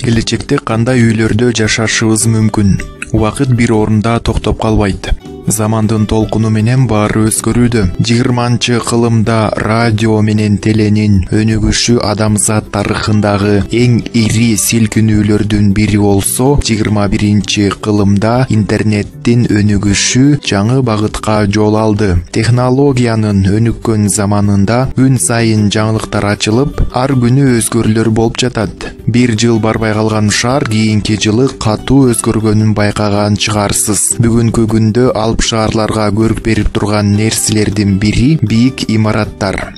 Келечекте кандай үйлөрдө жашашыбыз мүмкүн? Убакыт бир орунда токтоп калбайт. Замандын толкуну менен баары өзгөрүүдө. 20-кылымда радио менен теленин өнүгүшү адамзат тарыхындагы эң ири силкинүүлөрдүн бири болсо, 21-кылымда интернеттин өнүгүшү жаңы багытка жол алды. Технологиянын өнүккөн заманында күн сайын жаңылыктар ачылып, ар күнү өзгөрүүлөр болуп жатат. Бир жыл барбай калган шаар кийинки жылы катуу өзгөргөнүн байкаган чыгарсыз. Бүгүнкү күндө алып шаарларга көрүк берип турган нерселердин бири бийик имараттар.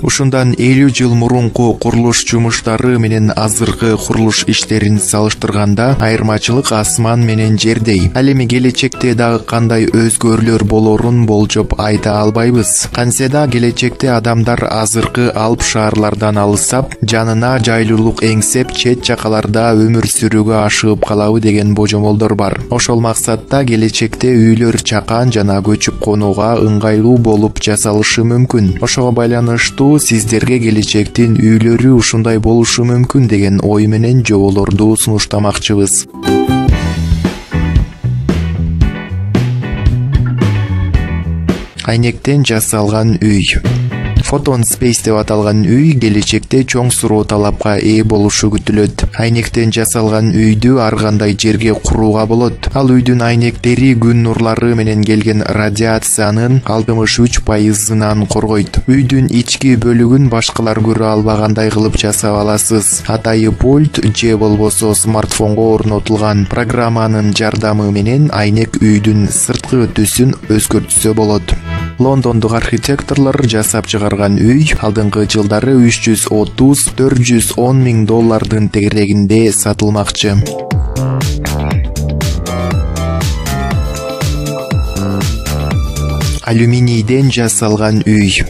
Ушундан 50 жыл мурунку курулуш жумуштары менен азыркы курулуш иштерин салыштырганда айырмачылык асман менен жердей. Ал эми келечекте дагы кандай өзгөрүүлөр болорун болжоп айта албайбыз. Кантсе да келечекте адамдар азыркы алып шаарлардан алыстап, жанына жайлуулук эңсеп, чет жакаларда өмүр сүрүүгө ашыгып калабы деген божомолдор бар. Ошол максатта келечекте үйлөр чакан жана көчүп конууга ыңгайлуу болуп жасалышы мүмкүн. Ошого байланыштуу сиздерге келечектин үйлөрү ушундай болушу мүмкүн деген ой менен жоболорду сунуштамакчыбыз. Айнектен жасалган үй. Photon Space деп аталган үй келечекте чоң суроо талапка ээ болушу күтүлөт. Айнектен жасалган үйдү ар кандай жерге курууга болот. Ал үйдүн айнектери күн нурлары менен келген радиациянын 63%-ынан коргойт. Үйдүн ички бөлүгүн башкалар көрө албагандай кылып жасап аласыз. Атайы пульт же болбосо смартфонго орнотулган программанын жардамы менен айнек үйдүн сырткы түсүн өзгөртсө болот. Лондондук архитекторлор жасап чыгарган үй алдыңкы жылдары $330–410 миң тегерегинде сатылмакчы. Алюминийден жасалган үй.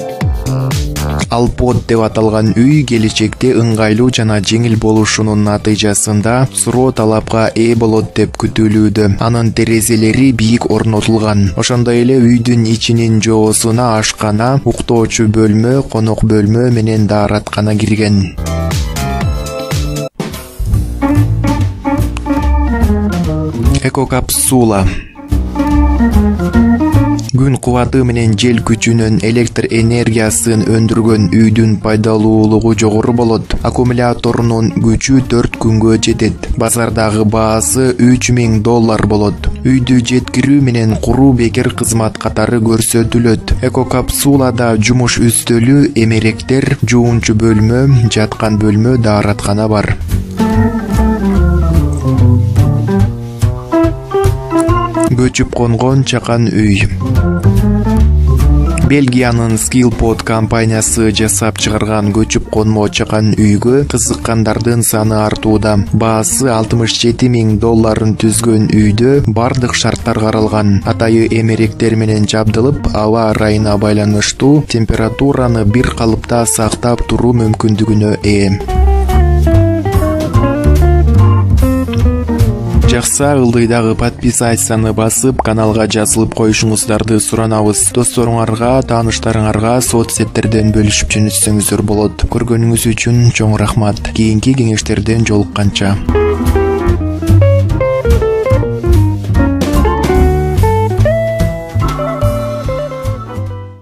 Алпод деп аталган үй келечекте ыңгайлуу жана жеңил болушунун натыйжасында суроо талапка ээ болот деп күтүлүүдө. Анын терезелери бийик орнотулган. Ошондой эле үйдүн ичинин жоосуна ашкана, уктоочу бөлмө, конок бөлмө менен даараткана кирген. Экокапсула. Күн кубаты менен жел күчүнөн электр энергиясын өндүргөн үйдүн пайдалуулугу жогору болот. Аккумуляторунун күчү 4 күнгө жетет. Базардагы баасы $3000 болот. Үйдү жеткирүү менен куруу бекер кызмат катары көрсөтүлөт. Экокапсулада жумуш үстөлү, эмеректер, жуунчу бөлмө, жаткан бөлмө, даараткана бар. Көчүп конгон чакан үй. Бельгиянын Skillpod компаниясы жасап чыгарган көчүп конмо чакан үйгө кызыккандардын саны артууда. Баасы $67 миң түзгөн үйдө бардык шарттар каралган. Атайы эмеректер менен жабдылып, аба ырайына байланыштуу температураны бир калыпта сактап туруу мүмкүндүгүнө ээ. Жакса, ылдыйдагы подписацияны басып, каналга жазылып коюшуңуздарды суранабыз. Досторуңарга, тааныштарыңарга соц сеттерден бөлүшүп жөнөтсөңүздөр болот. Көргөнүңүз үчүн чоң рахмат. Кийинки кеңештерден жолукканча.